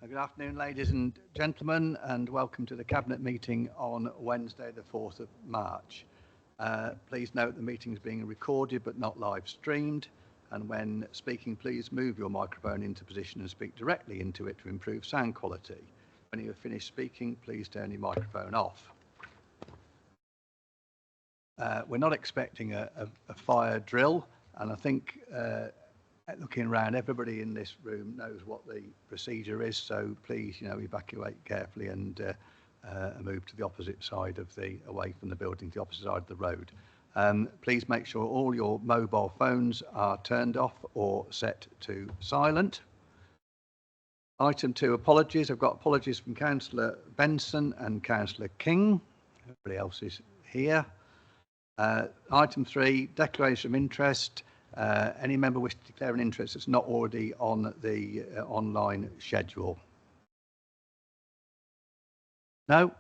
Good afternoon, ladies and gentlemen, and welcome to the Cabinet meeting on Wednesday, the 4th of March. Please note the meeting is being recorded but not live streamed, and when speaking, please move your microphone into position and speak directly into it to improve sound quality. When you have finished speaking, please turn your microphone off. We're not expecting a fire drill, and I think looking around, everybody in this room knows what the procedure is, so please, evacuate carefully and move to the opposite side of away from the building, to the opposite side of the road. Please make sure all your mobile phones are turned off or set to silent. Item 2, apologies. I've got apologies from Councillor Benson and Councillor King. Everybody else is here. Item 3, declaration of interest. Any member wish to declare an interest that's not already on the online schedule? No?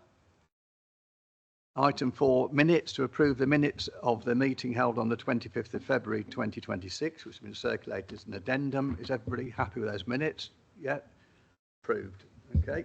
Item 4, minutes. To approve the minutes of the meeting held on the 25th of February 2026, which has been circulated as an addendum. Is everybody happy with those minutes? Yeah? Approved. Okay.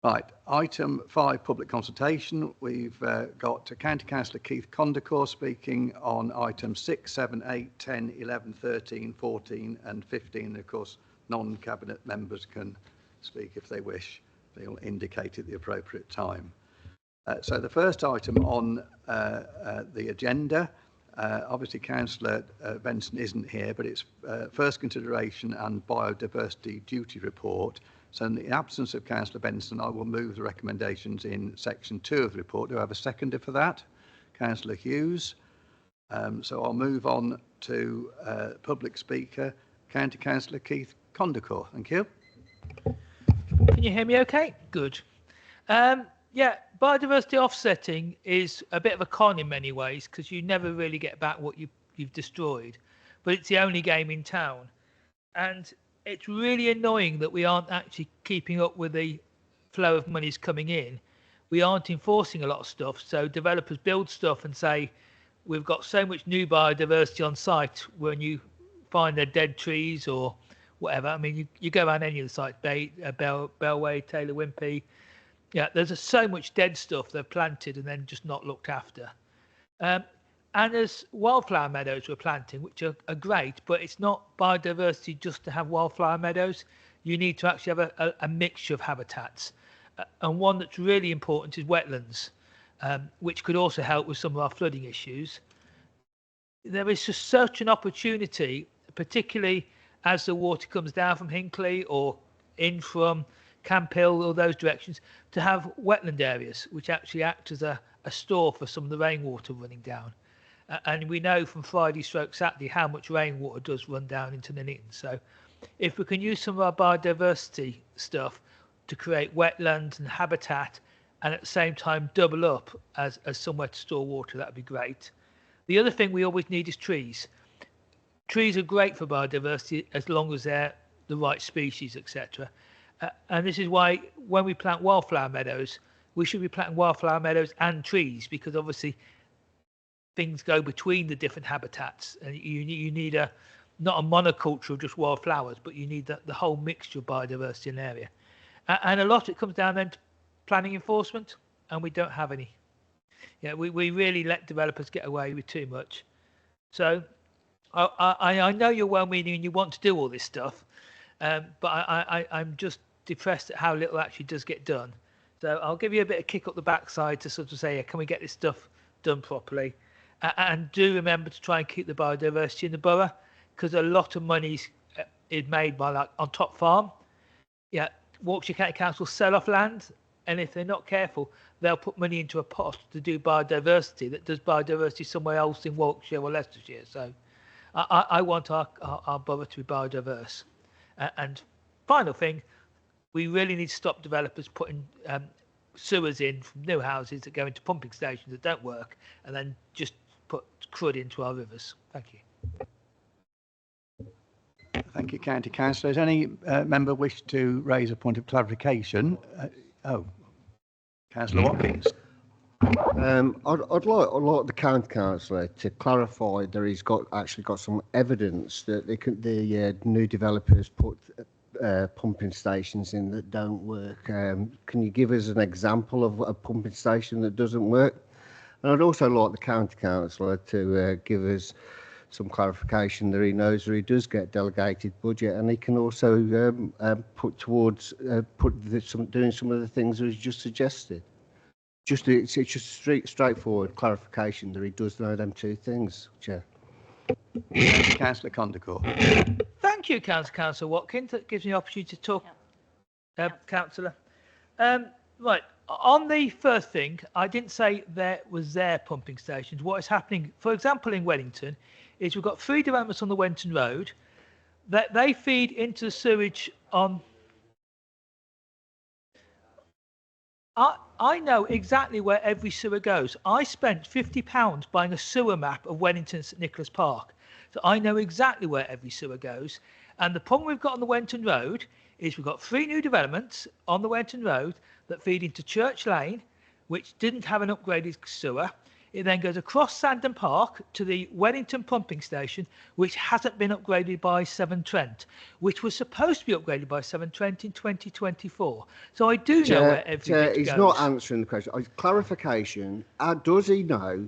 Right, item 5, public consultation. We've got County Councillor Keith Condacore speaking on items 6, 7, 8, 10, 11, 13, 14 and 15. And of course, non-cabinet members can speak if they wish. They'll indicate at the appropriate time. So the first item on the agenda, obviously Councillor Benson isn't here, but it's first consideration and biodiversity duty report. So in the absence of Councillor Benson, I will move the recommendations in section 2 of the report. Do I have a seconder for that? Councillor Hughes. So I'll move on to public speaker, County Councillor Keith Condacore. Thank you. Can you hear me okay? Good. Yeah, biodiversity offsetting is a bit of a con in many ways because you never really get back what you've destroyed, but it's the only game in town. And it's really annoying that we aren't actually keeping up with the flow of monies coming in. We aren't enforcing a lot of stuff. So developers build stuff and say, we've got so much new biodiversity on site. When you find their dead trees or whatever, I mean, you go around any of the sites, Bellway, Taylor Wimpey. Yeah, there's so much dead stuff they've planted and then just not looked after. And there's wildflower meadows we're planting, which are great, but it's not biodiversity just to have wildflower meadows. You need to actually have a mixture of habitats. And one that's really important is wetlands, which could also help with some of our flooding issues. There is just such an opportunity, particularly as the water comes down from Hinckley or in from Camp Hill or those directions, to have wetland areas, which actually act as a store for some of the rainwater running down. And we know from Friday/Saturday how much rainwater does run down into Nuneaton. So if we can use some of our biodiversity stuff to create wetlands and habitat and at the same time double up as somewhere to store water, that would be great. The other thing we always need is trees. Trees are great for biodiversity as long as they're the right species, etc. And this is why when we plant wildflower meadows, we should be planting wildflower meadows and trees, because obviously things go between the different habitats, and you need not a monoculture of just wildflowers, but you need the whole mixture of biodiversity in an area. And a lot of it comes down then to planning enforcement, and we don't have any. Yeah, we really let developers get away with too much. So I know you're well-meaning and you want to do all this stuff, but I'm just depressed at how little actually does get done. So I'll give you a bit of kick up the backside to sort of say, can we get this stuff done properly? And do remember to try and keep the biodiversity in the borough, because a lot of money is made by, like, on Top Farm. Yeah, Warwickshire County Council sell off land, and if they're not careful, they'll put money into a pot to do biodiversity that does biodiversity somewhere else in Warwickshire or Leicestershire. So I want our borough to be biodiverse. And final thing, we really need to stop developers putting sewers in from new houses that go into pumping stations that don't work, and then just put crud into our rivers. Thank you. Thank you, County Councillor. Does any member wish to raise a point of clarification? Councillor Watkins. I'd like the county councillor to clarify that he's actually got some evidence that the new developers put pumping stations in that don't work. Can you give us an example of a pumping station that doesn't work? And I'd also like the county councillor to give us some clarification that he knows that he does get delegated budget, and he can also put towards doing some of the things that he's just suggested. It's just straightforward clarification that he does know them two things, Chair. Councillor Condacourt. Thank you, Councillor Watkins. That gives me the opportunity to talk, Councillor. Right, on the first thing, I didn't say there was their pumping stations. What is happening, for example, in Wellington, is we've got 3 developments on the Wenton Road that they feed into the sewage on. I know exactly where every sewer goes. I spent £50 buying a sewer map of Wellington St Nicholas Park. So I know exactly where every sewer goes. And the problem we've got on the Wenton Road is we've got 3 new developments on the Wenton Road that feed into Church Lane, which didn't have an upgraded sewer. It then goes across Sandon Park to the Wellington pumping station, which hasn't been upgraded by Severn Trent, which was supposed to be upgraded by Severn Trent in 2024. So I do know where every bit goes. He's not answering the question. Clarification, does he know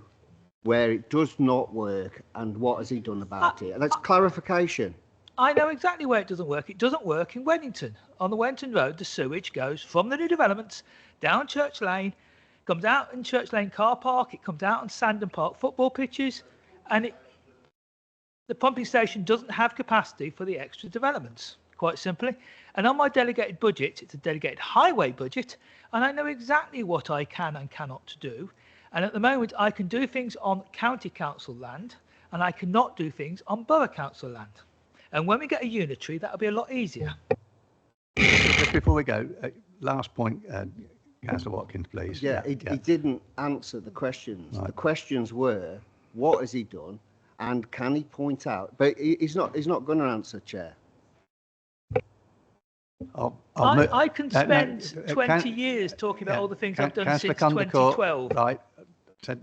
where it does not work and what has he done about it? And that's clarification. I know exactly where it doesn't work. It doesn't work in Wellington. On the Wellington Road, the sewage goes from the new developments down Church Lane, comes out in Church Lane car park, it comes out on Sandon Park football pitches, and the pumping station doesn't have capacity for the extra developments, quite simply. And on my delegated budget, it's a delegated highway budget, and I know exactly what I can and cannot do. And at the moment, I can do things on county council land, and I cannot do things on borough council land. And when we get a unitary, that'll be a lot easier. Just before we go, last point, Councillor Watkins, please. He didn't answer the questions. Right. The questions were, what has he done, and can he point out? But he's not going to answer, Chair. I can spend 20 years talking about all the things I've done since 2012. Right,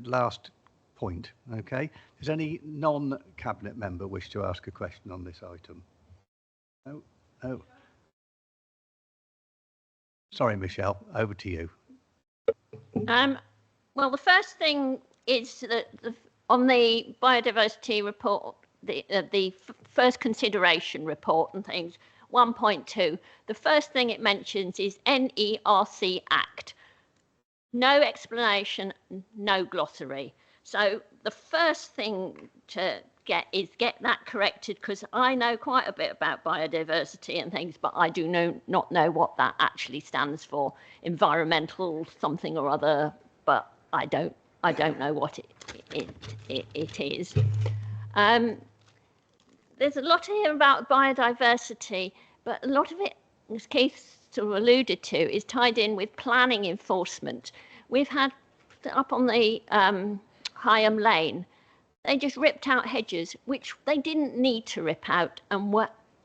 last point, okay? Does any non-cabinet member wish to ask a question on this item? No? Oh. Sorry, Michelle, over to you. Well, the first thing is that on the biodiversity report, the first consideration report and things, 1.2, the first thing it mentions is NERC Act. No explanation, no glossary. So the first thing to get that corrected, because I know quite a bit about biodiversity and things, but I do not know what that actually stands for. Environmental something or other, but I don't know what it is. There's a lot here about biodiversity, but a lot of it, as Keith sort of alluded to, is tied in with planning enforcement. We've had up on the Higham Lane, they just ripped out hedges, which they didn't need to rip out and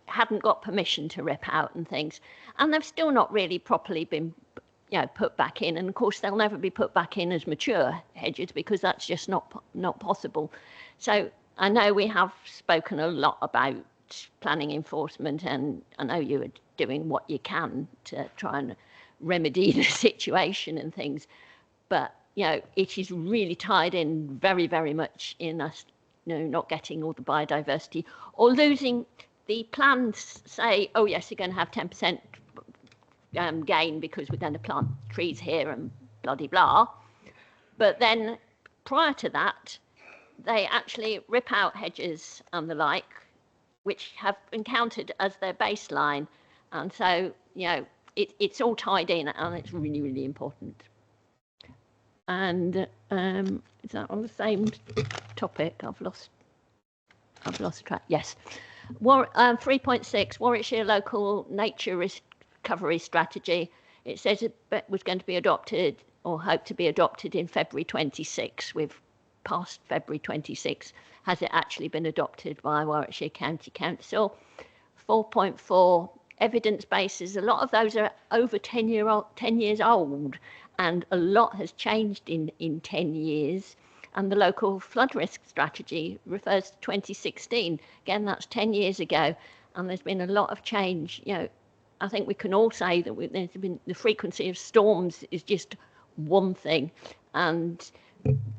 hadn't got permission to rip out and things. And they've still not really properly been put back in. And of course, they'll never be put back in as mature hedges because that's just not possible. So I know we have spoken a lot about planning enforcement, and I know you are doing what you can to try and remedy the situation and things. But it is really tied in very, very much in us, not getting all the biodiversity or losing the plans. Say, oh yes, you're going to have 10% gain because we're going to plant trees here and bloody blah. But then prior to that, they actually rip out hedges and the like, which have been counted as their baseline. And so, it's all tied in, and it's really, really important. And is that on the same topic? I've lost track. Yes. 3.6, Warwickshire Local Nature Recovery Strategy. It says it was going to be adopted or hoped to be adopted in February 26. We've passed February 26. Has it actually been adopted by Warwickshire County Council? 4.4, evidence bases. A lot of those are over 10 years old, and a lot has changed in 10 years. And the local flood risk strategy refers to 2016. Again, that's 10 years ago, and there's been a lot of change. You know, I think we can all say that there's been the frequency of storms is just one thing, and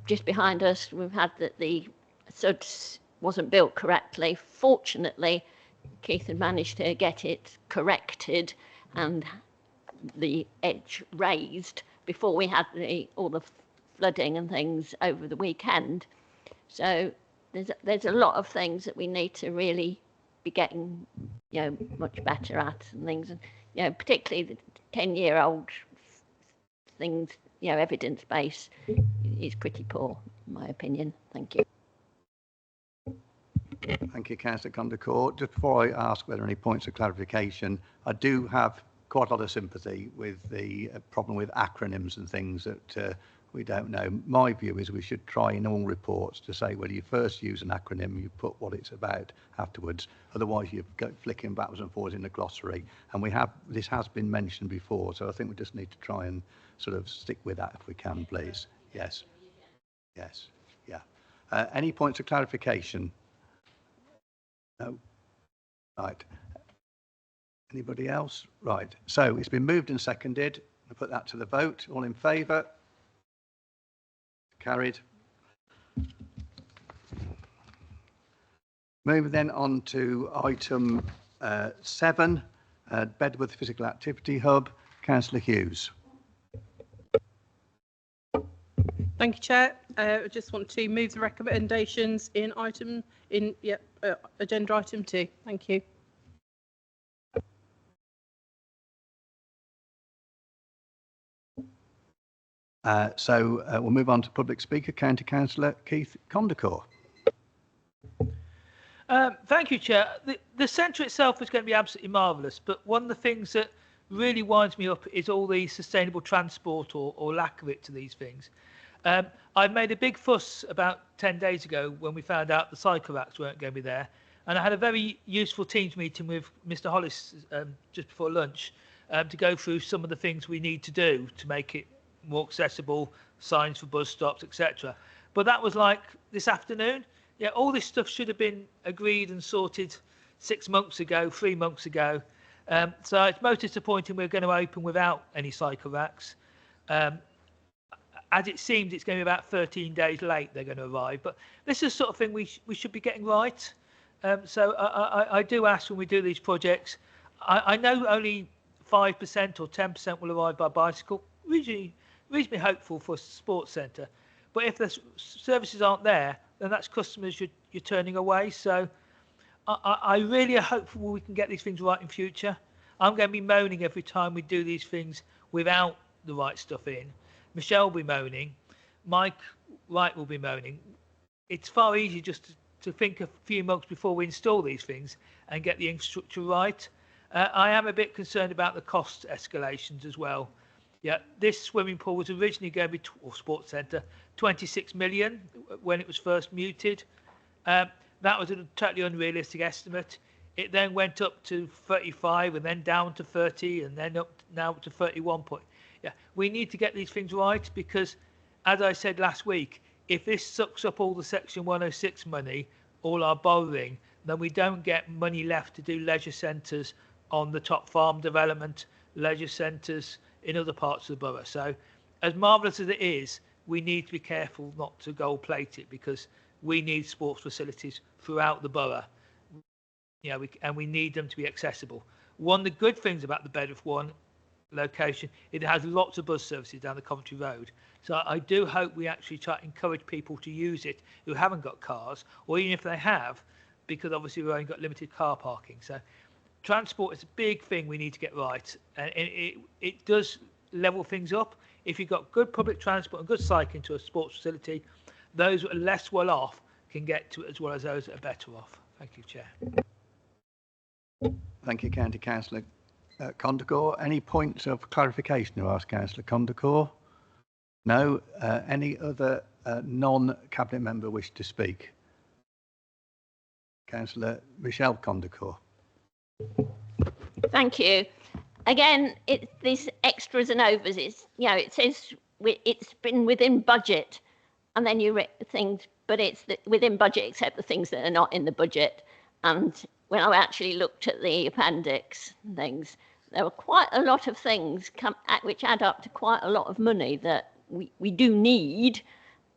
just behind us we've had that the SUDS wasn't built correctly. Fortunately, Keith had managed to get it corrected and the edge raised before we had all the flooding and things over the weekend. So there's a lot of things that we need to really be getting, you know, much better at and things, and you know, particularly the 10-year-old things, you know, evidence base is pretty poor in my opinion. Thank you. Thank you, Councillor Condacourt. Just before I ask whether any points of clarification, I do have quite a lot of sympathy with the problem with acronyms and things that we don't know. My view is we should try in all reports to say whether you first use an acronym, you put what it's about afterwards. Otherwise, you go flicking backwards and forwards in the glossary. And this has been mentioned before, so I think we just need to try and sort of stick with that if we can, please. Yes. Yes. Yeah. Any points of clarification? No. Right. Anybody else? Right. So it's been moved and seconded. I'll put that to the vote. All in favour? Carried. Moving then on to item 7, Bedworth Physical Activity Hub. Councillor Hughes. Thank you, Chair. I just want to move the recommendations in agenda item 2. Thank you. We'll move on to public speaker, County Councillor Keith Condacourt. Thank you, Chair. The centre itself is going to be absolutely marvellous, but one of the things that really winds me up is all the sustainable transport or lack of it to these things. I made a big fuss about 10 days ago when we found out the cycle racks weren't going to be there, and I had a very useful Teams meeting with Mr. Hollis just before lunch to go through some of the things we need to do to make it more accessible, signs for bus stops, etc. But that was like this afternoon. Yeah, all this stuff should have been agreed and sorted 6 months ago, 3 months ago. So it's most disappointing we're going to open without any cycle racks. As it seems, it's going to be about 13 days late they're going to arrive. But this is the sort of thing we should be getting right. So I do ask when we do these projects, I know only 5% or 10% will arrive by bicycle, reasonably hopeful for a sports centre. But if the services aren't there, then that's customers you're turning away. So I really are hopeful we can get these things right in future. I'm going to be moaning every time we do these things without the right stuff in. Michelle will be moaning. Mike Wright will be moaning. It's far easier just to think a few months before we install these things and get the infrastructure right. I am a bit concerned about the cost escalations as well. Yeah, this swimming pool was originally going to be, or sports centre, 26 million when it was first muted. That was a totally unrealistic estimate. It then went up to 35 and then down to 30 and then up now to 31 point. Yeah, we need to get these things right because, as I said last week, if this sucks up all the Section 106 money, all our borrowing, then we don't get money left to do leisure centres on the top farm development, leisure centres in other parts of the borough. So as marvellous as it is, we need to be careful not to gold plate it because we need sports facilities throughout the borough. You know, and we need them to be accessible. One of the good things about the Bedworth one location, it has lots of bus services down the Coventry Road. So I do hope we actually try to encourage people to use it who haven't got cars, or even if they have, because obviously we've only got limited car parking. So transport is a big thing we need to get right, and it does level things up. If you've got good public transport and good cycling to a sports facility, those who are less well off can get to it as well as those that are better off. Thank you, Chair. Thank you, County Councillor Condacourt. Any points of clarification to ask Councillor Condacourt? No. Any other non-Cabinet member wish to speak? Councillor Michelle Condacourt. Thank you. again, these extras and overs. It says it's been within budget, and then you read things, but it's within budget except the things that are not in the budget. And when I actually looked at the appendix things, there were quite a lot of things which add up to quite a lot of money that we do need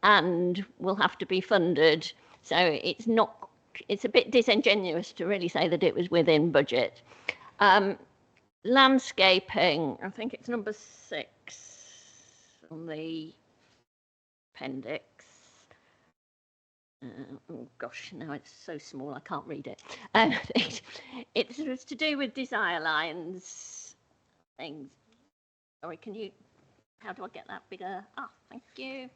and will have to be funded. So it's a bit disingenuous to really say that it was within budget. Landscaping, I think it's number 6 on the appendix. Oh gosh, now it's so small I can't read it. It's to do with desire lines things. Sorry, how do I get that bigger? Thank you.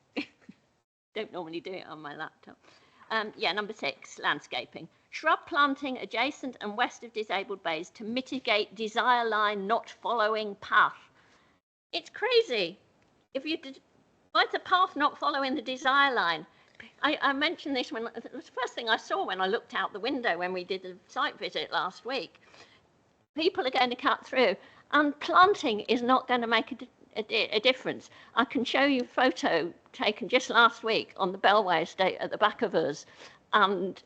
Don't normally do it on my laptop. Number 6, landscaping. Shrub planting adjacent and west of disabled bays to mitigate desire line not following path. It's crazy. Why is the path not following the desire line? I mentioned this when it was the first thing I saw when I looked out the window when we did the site visit last week. People are going to cut through, and planting is not going to make a difference. I can show you a photo taken just last week on the Bellway estate at the back of us, and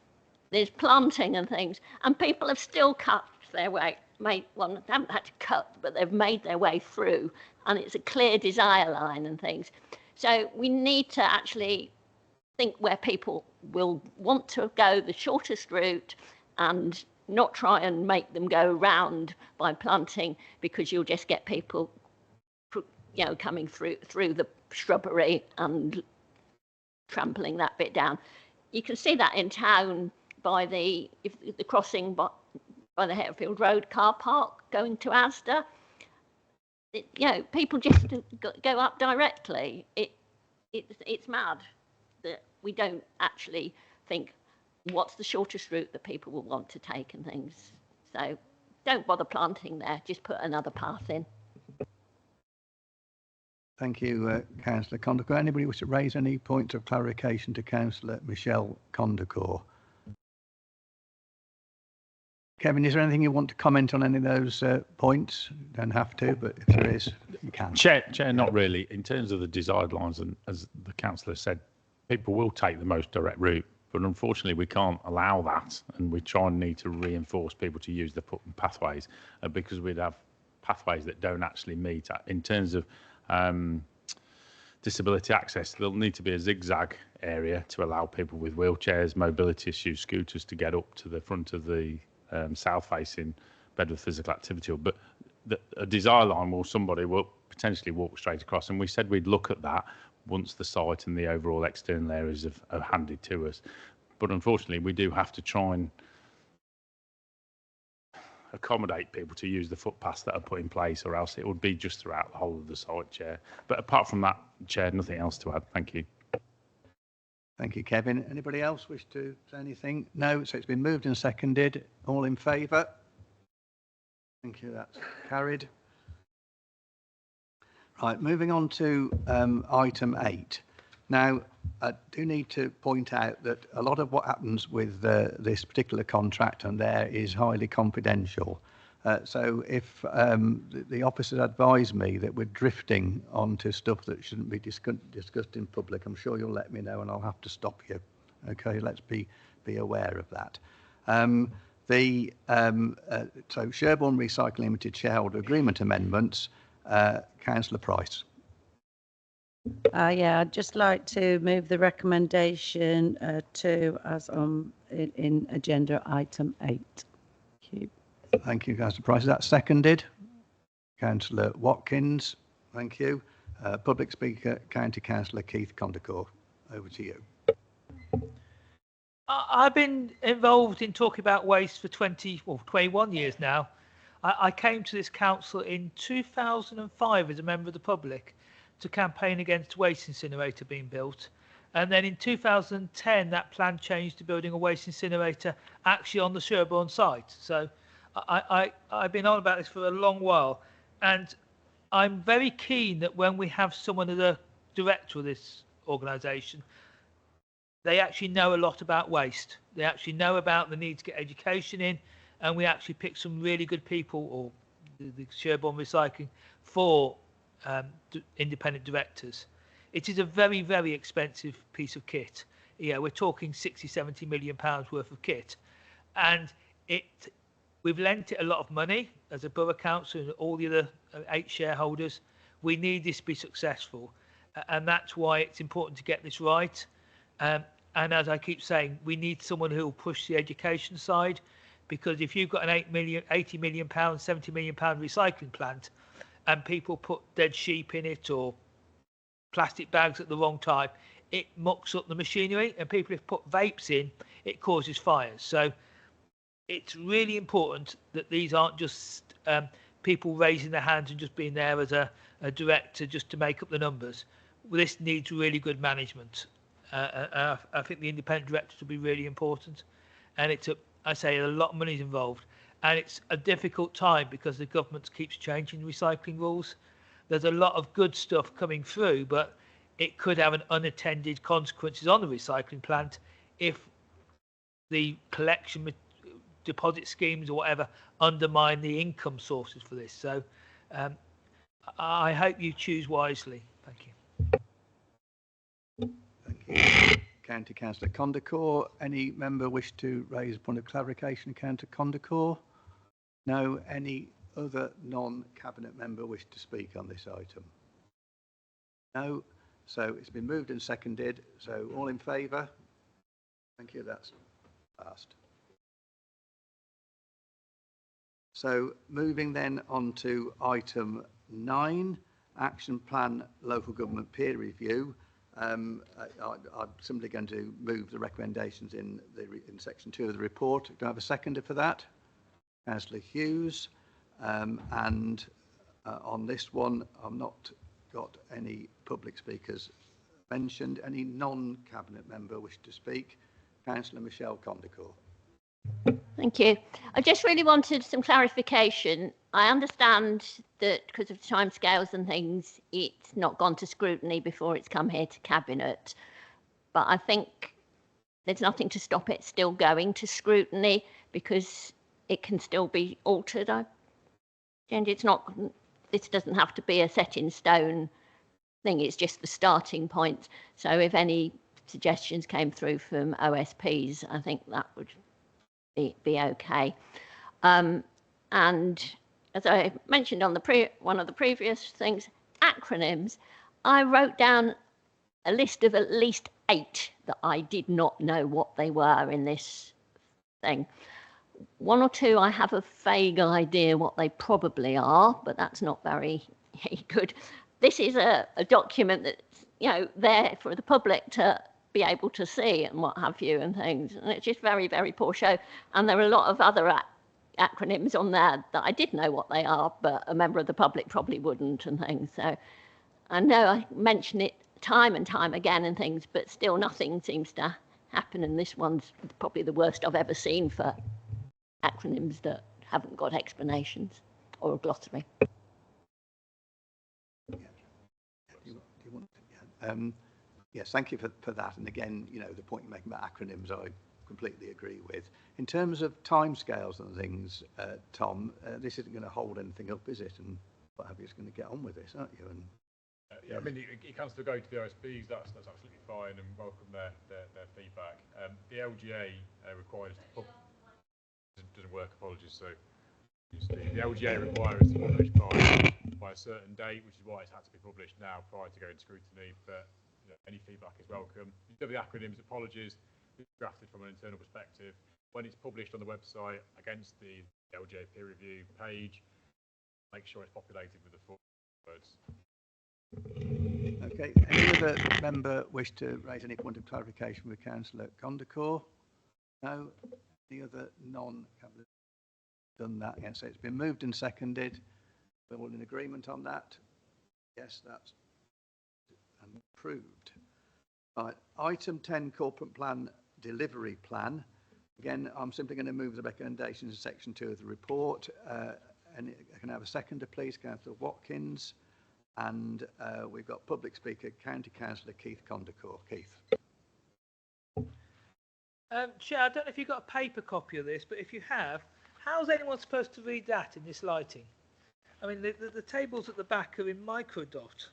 there's planting and things, and people have still cut their way. They haven't had to cut, but they've made their way through, and it's a clear desire line and things. So we need to actually think where people will want to go the shortest route and not try and make them go round by planting, because you'll just get people coming through the shrubbery and trampling that bit down. You can see that in town by the crossing by the Hetfield Road car park going to Asda. People just go up directly. It's mad that we don't actually think what's the shortest route that people will want to take and things. So don't bother planting there, just put another path in. Thank you, Councillor Condacor. Anybody wish to raise any points of clarification to Councillor Michelle Condacor? Kevin, is there anything you want to comment on any of those points? You don't have to, but if there is, you can. Chair, not really. In terms of the desired lines, and as the councillor said, people will take the most direct route, but unfortunately we can't allow that, and we try and need to reinforce people to use the footpaths pathways because we'd have pathways that don't actually meet. In terms of disability access, there'll need to be a zigzag area to allow people with wheelchairs, mobility issues, scooters to get up to the front of the south-facing Bedworth Physical Activity Hub. But a desire line will somebody will potentially walk straight across, and we said we'd look at that once the site and the overall external areas are handed to us. But unfortunately, we do have to try and accommodate people to use the footpaths that are put in place, or else it would be just throughout the whole of the site, Chair. But apart from that, Chair, nothing else to add. Thank you. Thank you, Kevin. Anybody else wish to say anything? No, so it's been moved and seconded. All in favour? Thank you, that's carried. Right, moving on to item 8. Now, I do need to point out that a lot of what happens with this particular contract and there is highly confidential. So if the officers advise me that we're drifting onto stuff that shouldn't be discussed in public, I'm sure you'll let me know and I'll have to stop you. Okay, let's be aware of that. So Sherborne Recycling Limited shareholder agreement amendments, Councillor Price. I'd just like to move the recommendation as in agenda item 8. Thank you. Thank you, Councillor Price. Is that seconded? Councillor Watkins. Thank you. Public Speaker, County Councillor Keith Condacor. Over to you. I've been involved in talking about waste for 21 years now. I came to this council in 2005 as a member of the public to campaign against waste incinerator being built. And then in 2010, that plan changed to building a waste incinerator actually on the Sherborne site. So I've been on about this for a long while. And I'm very keen that when we have someone as a director of this organisation, they actually know a lot about waste. They actually know about the need to get education in, and we actually pick some really good people, or the Sherborne Recycling for independent directors. It is a very, very expensive piece of kit. Yeah, we're talking 60, 70 million pounds worth of kit. And we've lent it a lot of money as a borough council and all the other 8 shareholders. We need this to be successful. And that's why it's important to get this right. And as I keep saying, we need someone who will push the education side, because if you've got an 80 million pound, 70 million pound recycling plant and people put dead sheep in it or plastic bags at the wrong time, it mucks up the machinery, and people have put vapes in, it causes fires. So it's really important that these aren't just people raising their hands and just being there as a director just to make up the numbers. This needs really good management. I think the independent directors will be really important, and I say a lot of money is involved, and it's a difficult time because the government keeps changing recycling rules. There's a lot of good stuff coming through, but it could have an unattended consequences on the recycling plant if the collection deposit schemes or whatever undermine the income sources for this. So I hope you choose wisely. Thank you. Thank you. County Councillor Condacor. Any member wish to raise a point of clarification? County Condacor? No. Any other non-cabinet member wish to speak on this item? No. So it's been moved and seconded. So all in favour? Thank you. That's passed. So moving then on to item 9, Action Plan Local Government Peer Review. I'm simply going to move the recommendations in section 2 of the report. Do I have a seconder for that? Councillor Hughes. And on this one, I've not got any public speakers mentioned. Any non-cabinet member wish to speak? Councillor Michelle Condacor. Thank you. I just really wanted some clarification. I understand that because of timescales and things, it's not gone to scrutiny before it's come here to Cabinet. But I think there's nothing to stop it still going to scrutiny because it can still be altered. And it's not, this doesn't have to be a set in stone thing, it's just the starting point. So if any suggestions came through from OSPs, I think that would be okay. And as I mentioned on one of the previous things, acronyms, I wrote down a list of at least 8 that I did not know what they were in this thing. 1 or 2 I have a vague idea what they probably are, but that's not very good. This is a document that's, you know, there for the public to be able to see and what have you and things, and it's just very, very poor show. And there are a lot of other acronyms on there that I did know what they are, but a member of the public probably wouldn't and things. So I know I mention it time and time again and things, but still nothing seems to happen, and this one's probably the worst I've ever seen for acronyms that haven't got explanations or a glossary. Yes, thank you for that. And again, you know, the point you're making about acronyms, I completely agree with. In terms of timescales and things, Tom, this isn't going to hold anything up, is it? And what have you, is going to get on with this, aren't you? And yeah, I mean, you can still go to the OSPs. That's absolutely fine, and welcome their feedback. The LGA requires doesn't work. Apologies. So the LGA requires us to publish by a certain date, which is why it's had to be published now prior to going to scrutiny. But you know, any feedback is welcome. The acronyms, apologies, it's drafted from an internal perspective. When it's published on the website against the LGA peer review page, make sure it's populated with the full words. Okay. Any other member wish to raise any point of clarification with Councillor Condacor? No. Any other non-cabinet? Done that. Yes. So it's been moved and seconded. We're all in agreement on that. Yes, that's approved. Right. Item 10, Corporate Plan Delivery Plan. Again, I'm simply going to move the recommendations in section 2 of the report. And can I have a seconder, please? Councillor Watkins. And we've got public speaker, County Councillor Keith Condacor. Keith. Chair, I don't know if you've got a paper copy of this, but if you have, how's anyone supposed to read that in this lighting? I mean, the tables at the back are in microdot.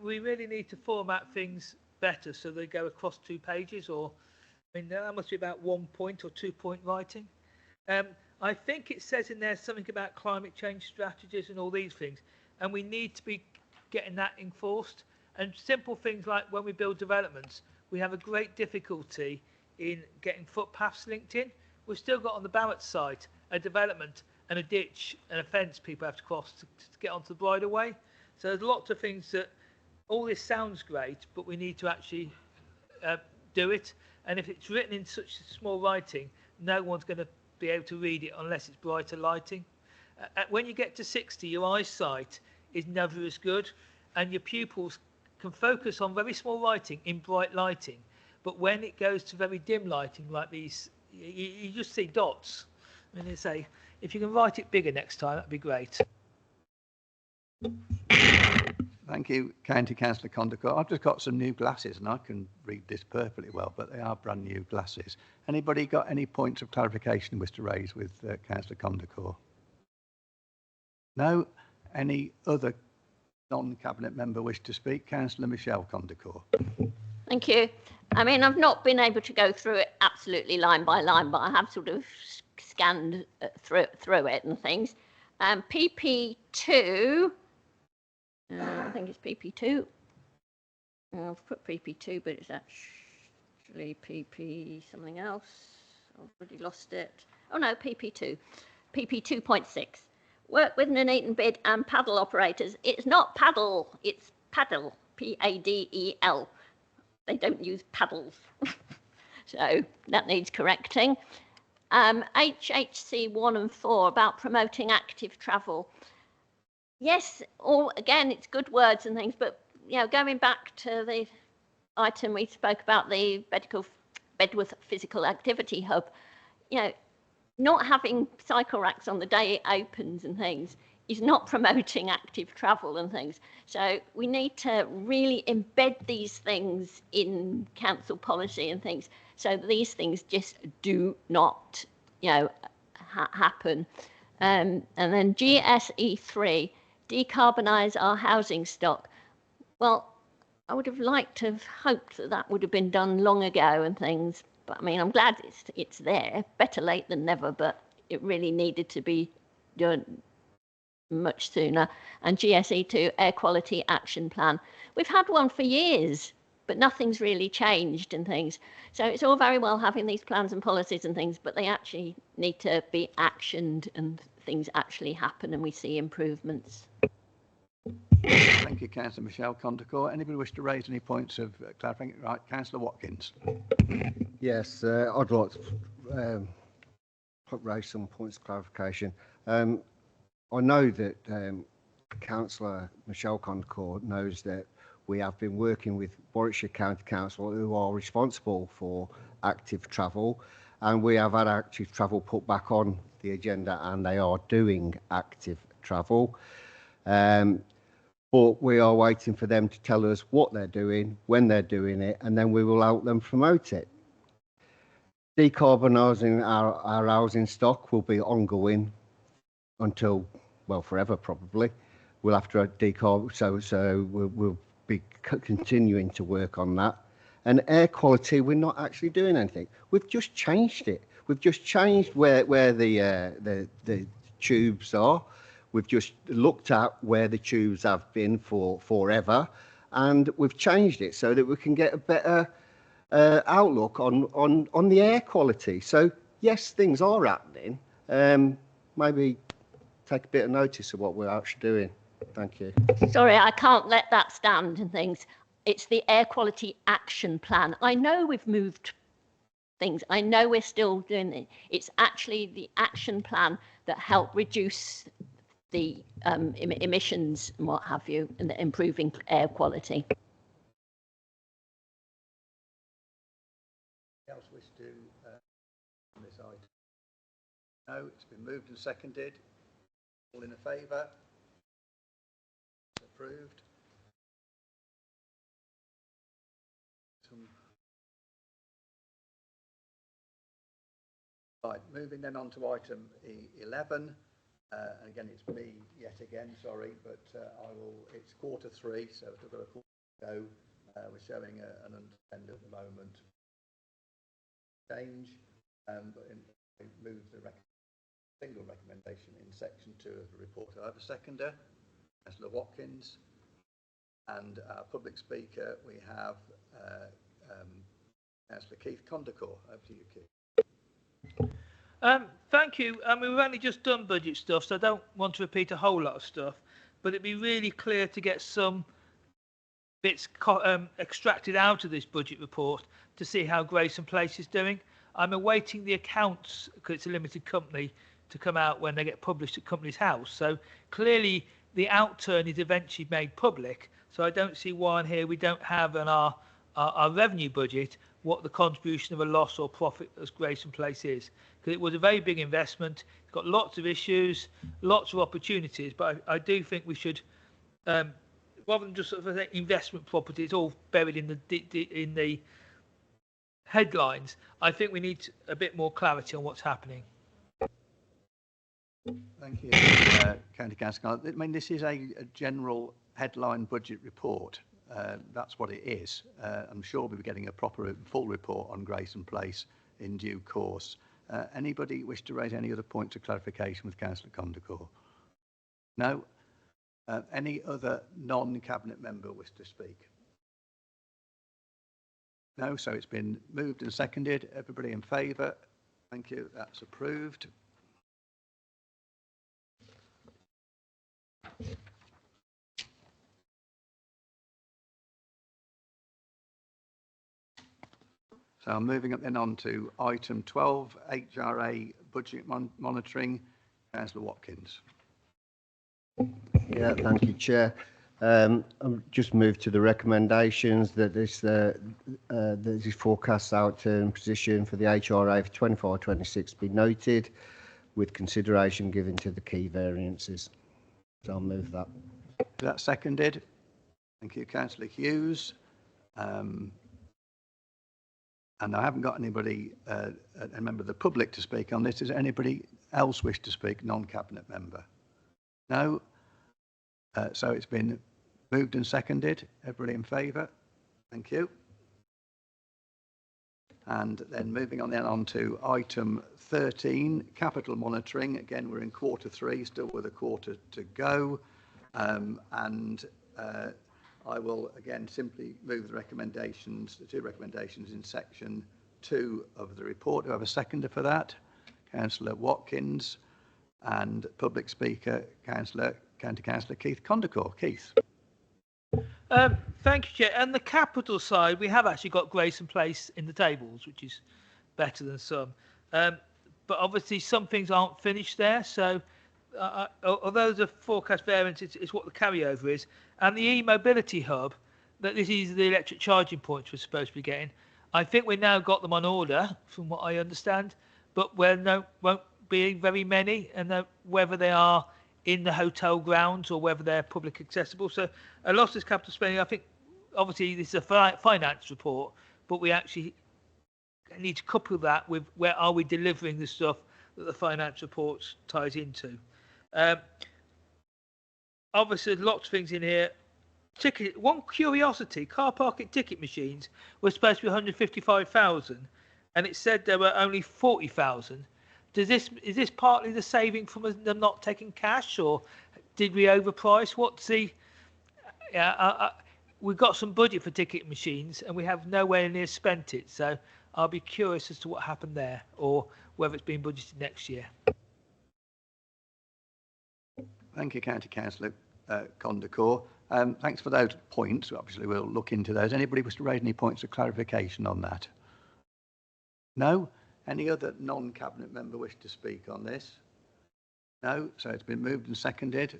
We really need to format things better so they go across 2 pages, or, I mean, that must be about 1 point or 2 point writing. I think it says in there something about climate change strategies and all these things, and we need to be getting that enforced. And simple things like when we build developments, we have a great difficulty in getting footpaths linked in. We've still got on the Barrett site a development and a ditch and a fence people have to cross to get onto the bridleway. So there's lots of things that, all this sounds great, but we need to actually do it. And if it's written in such small writing, no one's going to be able to read it unless it's brighter lighting. When you get to 60, your eyesight is never as good, and your pupils can focus on very small writing in bright lighting. But when it goes to very dim lighting like these, you just see dots. I mean, they say, if you can write it bigger next time, that'd be great. Thank you, County Councillor Condacor. I've just got some new glasses and I can read this perfectly well, but they are brand new glasses. Anybody got any points of clarification wish to raise with Councillor Condacor? No? Any other non-cabinet member wish to speak? Councillor Michelle Condacor. Thank you. I mean, I've not been able to go through it absolutely line by line, but I have sort of scanned through it and things. PP2, I think it's PP2. I've put PP2, but it's actually PP something else. I've already lost it. Oh no, PP2. PP2.6. Work with Nuneaton bid and paddle operators. It's not paddle, it's paddle. P-A-D-E-L. They don't use paddles. So that needs correcting. HHC 1 and 4 about promoting active travel. Yes, again, it's good words and things, but you know, going back to the item we spoke about, the Bedworth Physical Activity Hub, you know, not having cycle racks on the day it opens and things is not promoting active travel and things. So we need to really embed these things in council policy and things, so that these things just do not, you know, happen. And then GSE 3, decarbonise our housing stock. Well, I would have liked to have hoped that that would have been done long ago and things, but I mean, I'm glad it's there. Better late than never, but it really needed to be done much sooner. And GSE 2, Air Quality Action Plan. We've had one for years, but nothing's really changed and things. So it's all very well having these plans and policies and things, but they actually need to be actioned and things actually happen and we see improvements. Thank you, Councillor Michelle Condacor. Anybody wish to raise any points of clarification? Right, Councillor Watkins. Yes, I'd like to raise some points of clarification. I know that Councillor Michelle Condacor knows that we have been working with Warwickshire County Council, who are responsible for active travel, and we have had active travel put back on the agenda, and they are doing active travel. But we are waiting for them to tell us what they're doing, when they're doing it, and then we will help them promote it. Decarbonising our housing stock will be ongoing until, well, forever probably. We'll have to decarb, so we'll be continuing to work on that. And air quality, we're not actually doing anything. We've just changed it. We've just changed where the tubes are. We've just looked at where the tubes have been for forever, and we've changed it so that we can get a better outlook on the air quality. So yes, things are happening. Maybe take a bit of notice of what we're actually doing. Thank you. Sorry, I can't let that stand and things. It's the Air Quality Action Plan. I know we've moved things. I know we're still doing it. It's actually the action plan that helped reduce the emissions and what have you, and improving air quality. Else wish to on this item? No, it's been moved and seconded. All in favour? Approved. Right, moving then on to item 11, And again, it's me yet again, sorry, but it's Q3, so we've got a quarter to go. We're showing an underspend at the moment. Change, but we move the single recommendation in section 2 of the report. I have a seconder, Councillor Watkins, and our public speaker, we have Councillor Keith Condacor. Over to you, Keith. Thank you. We've only just done budget stuff, so I don't want to repeat a whole lot of stuff, but it'd be really clear to get some bits extracted out of this budget report to see how Grayson Place is doing. I'm awaiting the accounts, because it's a limited company, to come out when they get published at Companies House. So clearly the outturn is eventually made public, so I don't see why in here we don't have in our revenue budget what the contribution of a loss or profit as Grayson Place is. Because it was a very big investment, it's got lots of issues, lots of opportunities, but I do think we should, rather than just sort of investment property, it's all buried in the headlines. I think we need a bit more clarity on what's happening. Thank you, County Councillor. I mean, this is a general headline budget report. That's what it is. I'm sure we'll be getting a proper full report on Grayson Place in due course. Anybody wish to raise any other points of clarification with Councillor Condacor? No? Any other non-cabinet member wish to speak? No, so it's been moved and seconded. Everybody in favour? Thank you, that's approved. So I'm moving up then on to item 12, HRA budget monitoring. Councillor Watkins. Yeah, thank you, Chair. I'll just move to the recommendations that this forecast outturn position for the HRA for 24-26 be noted, with consideration given to the key variances. So I'll move that. Is that seconded? Thank you, Councillor Hughes. And I haven't got anybody, a member of the public to speak on this. Does anybody else wish to speak, non-cabinet member? No? So it's been moved and seconded. Everybody in favour? Thank you. And then moving on to item 13, capital monitoring. Again, we're in Q3, still with a quarter to go. I will again simply move the recommendations, the 2 recommendations in section 2 of the report. Do I have a seconder for that? Councillor Watkins, and public speaker, County Councillor Keith Condacor. Keith. Thank you, Chair. And the capital side, we have actually got Grayson Place in the tables, which is better than some. But obviously some things aren't finished there, so although the forecast variance is what the carryover is, and the e-mobility hub, that this is the electric charging points we're supposed to be getting. I think we've now got them on order, from what I understand, but won't be very many, and whether they are in the hotel grounds or whether they're public accessible. So a lot of this capital spending, I think, obviously this is a finance report, but we actually need to couple that with where are we delivering the stuff that the finance report ties into. Obviously, there's lots of things in here. One curiosity, car parking ticket machines were supposed to be 155,000, and it said there were only 40,000. Is this partly the saving from them not taking cash, or did we overprice? What's the? We've got some budget for ticket machines, and we have nowhere near spent it. So I'll be curious as to what happened there, or whether it's been budgeted next year. Thank you, County Councillor Condacor. Thanks for those points. Obviously, we'll look into those. Anybody wish to raise any points of clarification on that? No? Any other non-cabinet member wish to speak on this? No? So it's been moved and seconded.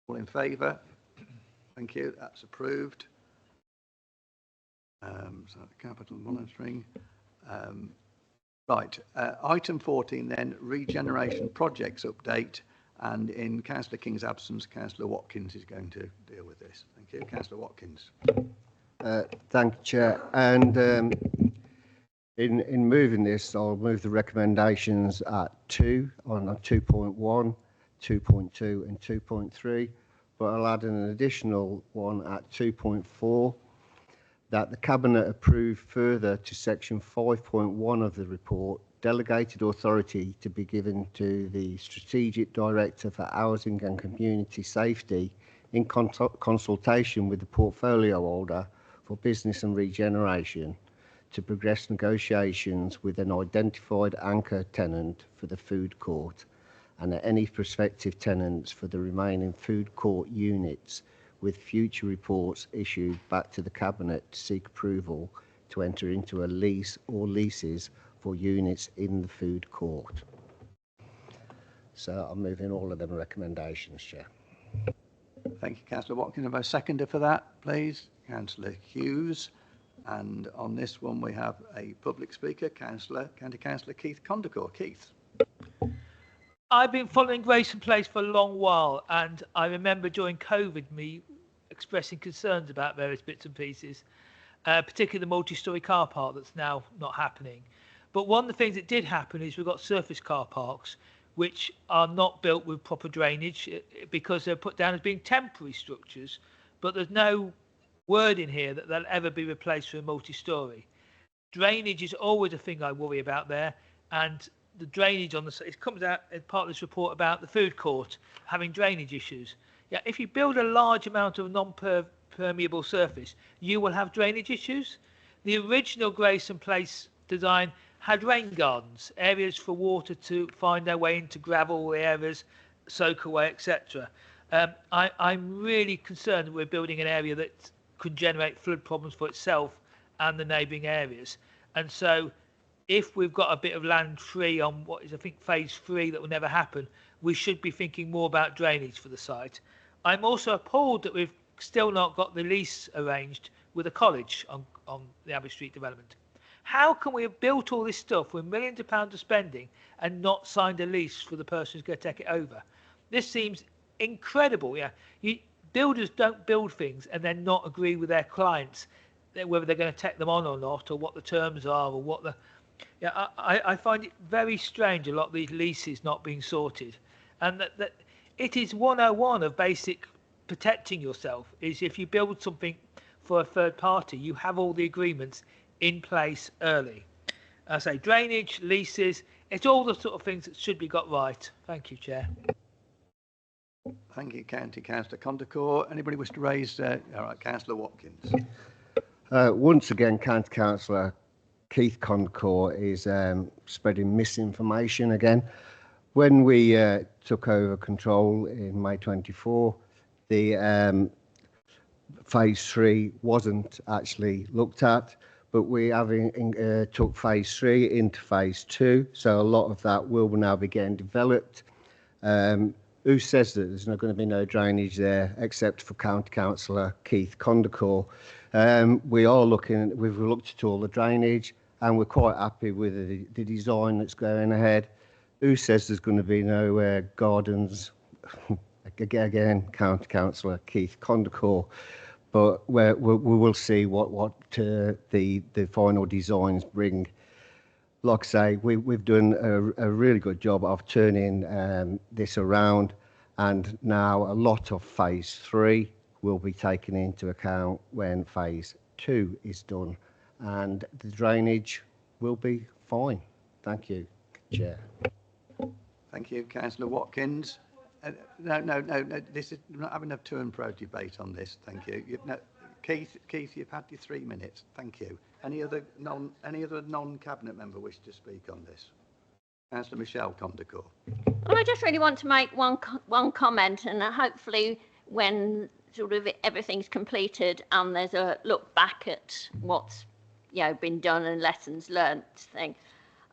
All in favour? Thank you. That's approved. So capital monitoring. Right. Item 14 then, regeneration projects update. And in Councillor King's absence, Councillor Watkins is going to deal with this. Thank you. Councillor Watkins. Thank you, Chair. And in moving this, I'll move the recommendations at 2 on 2.1 2.2 and 2.3, but I'll add an additional one at 2.4, that the Cabinet approve further to section 5.1 of the report, delegated authority to be given to the Strategic Director for Housing and Community Safety in consultation with the portfolio holder for business and regeneration to progress negotiations with an identified anchor tenant for the food court and any prospective tenants for the remaining food court units, with future reports issued back to the Cabinet to seek approval to enter into a lease or leases for units in the food court. So I'm moving all of them recommendations, Chair. Thank you, Councillor Watkins. Have a seconder for that, please? Councillor Hughes. And on this one, we have a public speaker, County Councillor Keith Condacor. Keith. I've been following Grayson Place for a long while, and I remember during COVID me expressing concerns about various bits and pieces, particularly the multi-storey car park that's now not happening. But one of the things that did happen is we've got surface car parks which are not built with proper drainage because they're put down as being temporary structures, but there's no word in here that they'll ever be replaced for a multi-storey. Drainage is always a thing I worry about there, and the drainage on the it comes out as part of this report about the food court having drainage issues. Yeah, if you build a large amount of non-permeable surface, you will have drainage issues. The original Grayson Place design had rain gardens, areas for water to find their way into gravel areas, soak away, etc. I'm really concerned that we're building an area that could generate flood problems for itself and the neighbouring areas. And so if we've got a bit of land free on what is, I think, phase 3 that will never happen, we should be thinking more about drainage for the site. I'm also appalled that we've still not got the lease arranged with a college on the Abbey Street development. How can we have built all this stuff with millions of pounds of spending and not signed a lease for the person who's going to take it over? This seems incredible. Yeah, builders don't build things and then not agree with their clients whether they're going to take them on or not, or what the terms are, or what the. Yeah, I find it very strange, a lot of these leases not being sorted, and that it is 101 of basic protecting yourself is if you build something for a third party, you have all the agreements in place early. I say drainage, leases, it's all the sort of things that should be got right. Thank you, Chair. Thank you, County Councillor Condacor. Anybody wish to raise? All right, Councillor Watkins. Once again, County Councillor Keith Condacor is spreading misinformation again. When we took over control in May 24, the phase 3 wasn't actually looked at, but we took phase 3 into phase 2, so a lot of that will now be getting developed. Who says that there's not going to be no drainage there except for County Councillor Keith Condacor? We've looked at all the drainage and we're quite happy with the design that's going ahead. Who says there's going to be no gardens? Again, County Councillor Keith Condacor. But we will see what the final designs bring. Like I say, we've done a really good job of turning this around, and now a lot of phase 3 will be taken into account when phase 2 is done, and the drainage will be fine. Thank you, Chair. Thank you, Councillor Watkins. No. This is we're not having a to and fro debate on this. Thank you. Keith, you've had your 3 minutes. Thank you. Any other non-cabinet member wish to speak on this? Councillor Michelle Condacor. Well, I just really want to make one comment, and hopefully when sort of everything's completed and there's a look back at what's been done and lessons learnt thing,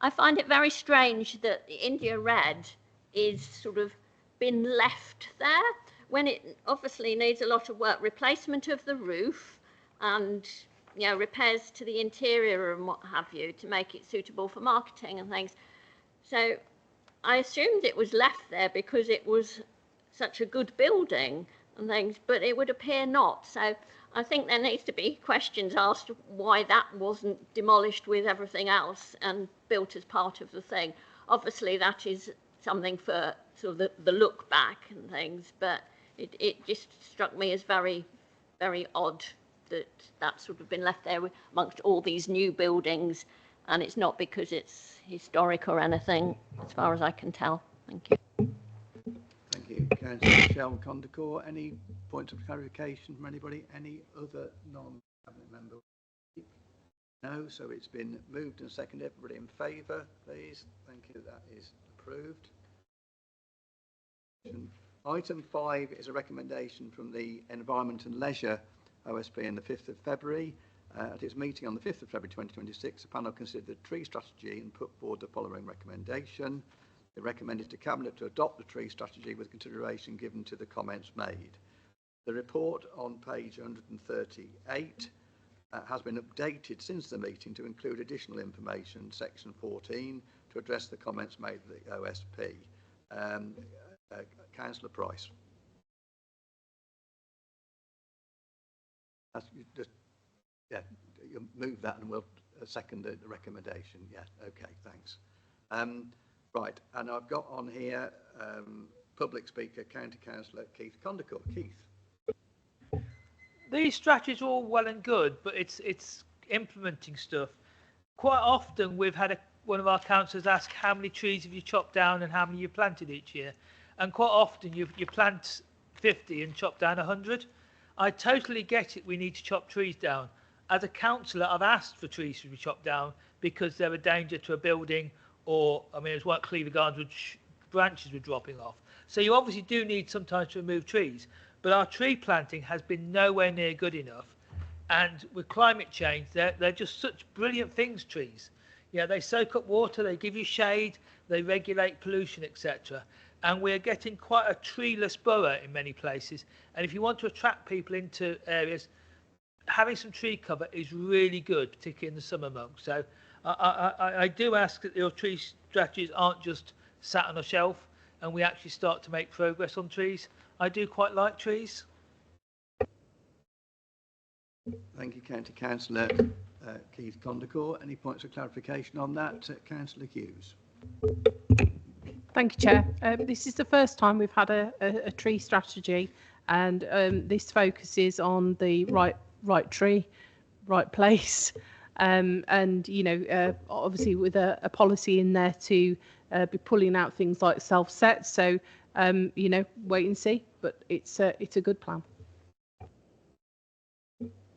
I find it very strange that the India Red is sort of been left there when it obviously needs a lot of work, replacement of the roof and repairs to the interior and what have you to make it suitable for marketing and things. So I assumed it was left there because it was such a good building and things, but it would appear not. So I think there needs to be questions asked why that wasn't demolished with everything else and built as part of the thing. Obviously that is something for sort of the look back and things, but it just struck me as very, very odd that that's sort of been left there amongst all these new buildings, and it's not because it's historic or anything, as far as I can tell. Thank you. Thank you. Councillor Michelle Condacor, any points of clarification from anybody? Any other non-cabinet member? No, so it's been moved and seconded. Everybody in favour, please. Thank you. That is approved. Item 5 is a recommendation from the Environment and Leisure OSP on the 5th of February. At its meeting on the 5th of February 2026, the panel considered the tree strategy and put forward the following recommendation. It recommended to Cabinet to adopt the tree strategy with consideration given to the comments made. The report on page 138 has been updated since the meeting to include additional information, section 14, to address the comments made at the OSP. Councillor Price. Yeah, you move that and we'll second the recommendation. Yeah, okay, thanks. Right, and I've got on here public speaker, County Councillor Keith Condacor. Keith. These strategies are all well and good, but it's implementing stuff. Quite often we've had one of our councillors ask how many trees have you chopped down and how many you planted each year, and quite often you plant 50 and chop down 100. I totally get it, we need to chop trees down. As a councillor, I've asked for trees to be chopped down because they're a danger to a building, or, I mean, it's what Cleaver Gardens, branches were dropping off. So you obviously do need sometimes to remove trees, but our tree planting has been nowhere near good enough. And with climate change, they're just such brilliant things, trees. Yeah, they soak up water, they give you shade, they regulate pollution, etc. And we're getting quite a treeless borough in many places. And if you want to attract people into areas, having some tree cover is really good, particularly in the summer months. So I do ask that your tree strategies aren't just sat on a shelf and we actually start to make progress on trees. I do quite like trees. Thank you, County Councillor Keith Condacor. Any points of clarification on that? Councillor Hughes. Thank you, Chair. This is the first time we've had a tree strategy, and this focuses on the right tree, right place, and you know, obviously with a policy in there to be pulling out things like self-set. So you know, wait and see, but it's a good plan.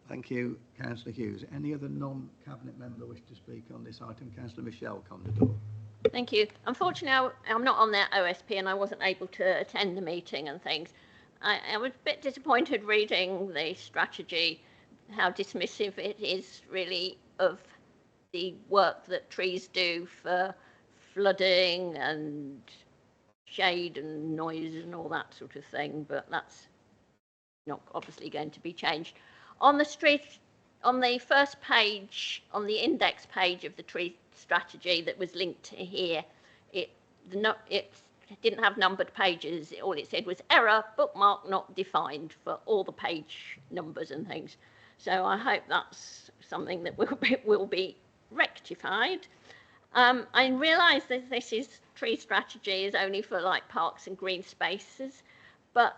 Thank you, Councillor Hughes. Any other non-cabinet member wish to speak on this item? Councillor Michelle Condacor. Thank you. Unfortunately, I'm not on their OSP and I wasn't able to attend the meeting and things. I was a bit disappointed reading the strategy, how dismissive it is really of the work that trees do for flooding and shade and noise and all that sort of thing, but that's not obviously going to be changed. On the street, on the first page, on the index page of the tree strategy that was linked to here, it didn't have numbered pages. All it said was error, bookmark not defined for all the page numbers and things. So I hope that's something that will be rectified. I realise that this tree strategy is only for like parks and green spaces, but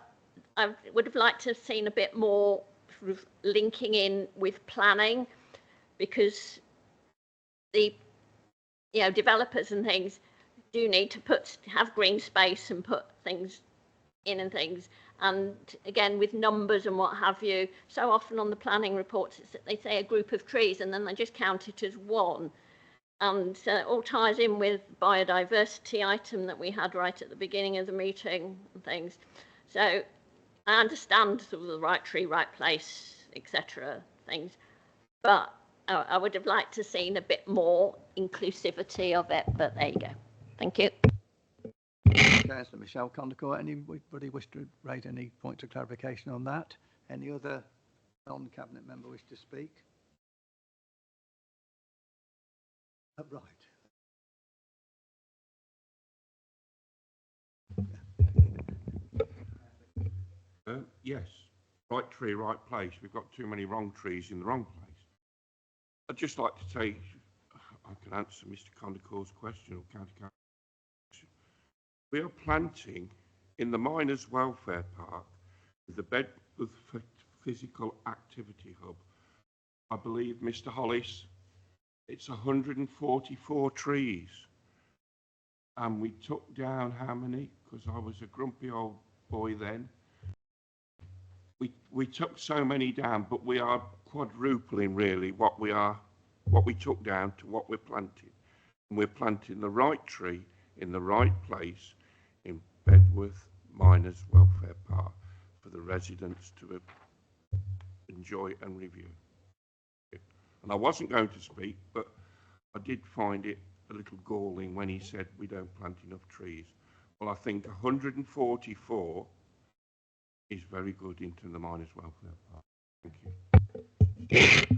I would have liked to have seen a bit more sort of linking in with planning, because the developers and things do need to have green space and put things in and things, and again with numbers and what have you. So often on the planning reports it's that they say a group of trees and then they just count it as one, and it all ties in with biodiversity item that we had right at the beginning of the meeting and things. So I understand sort of the right tree, right place, etc. things, but I would have liked to have seen a bit more inclusivity of it, but there you go. Thank you. Councillor Michelle Condacor. Anybody wish to raise any points of clarification on that? Any other non-cabinet member wish to speak? Right. Yes, right tree, right place. We've got too many wrong trees in the wrong place. I'd just like to take, I can answer Mr. Condacor's question, or County Council. We are planting in the Miners Welfare Park with the Bedworth Physical Activity Hub. I believe, Mr. Hollis, it's 144 trees. And we took down how many? Because I was a grumpy old boy then. We took so many down, but we are quadrupling really what we took down to what we're planting. And we're planting the right tree in the right place in Bedworth Miners Welfare Park for the residents to enjoy and review. And I wasn't going to speak, but I did find it a little galling when he said we don't plant enough trees. Well, I think 144 is very good into the Miners Welfare Park. Thank you.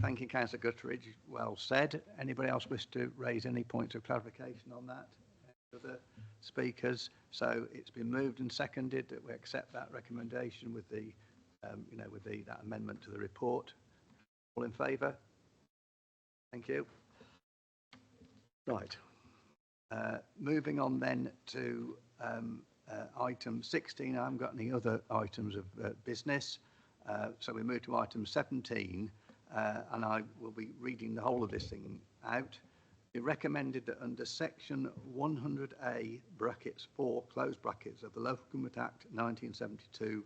Thank you, Councillor Gutteridge. Well said. Anybody else wish to raise any points of clarification on that? Other speakers? So it's been moved and seconded that we accept that recommendation with the, that amendment to the report. All in favour? Thank you. Right. Moving on then to item 16. I haven't got any other items of business. So we move to item 17, and I will be reading the whole of this thing out. It recommended that under section 100A brackets 4 close brackets of the Local Government Act 1972,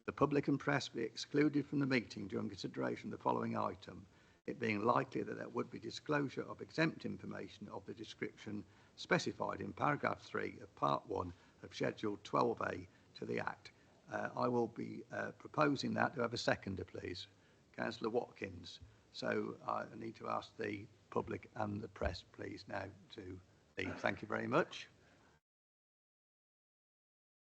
the public and press be excluded from the meeting during consideration of the following item, it being likely that there would be disclosure of exempt information of the description specified in paragraph 3 of part 1 of schedule 12A to the Act. I will be proposing that. Do I have a seconder, please? Councillor Watkins. So I need to ask the public and the press, please, now to leave. Thank you very much.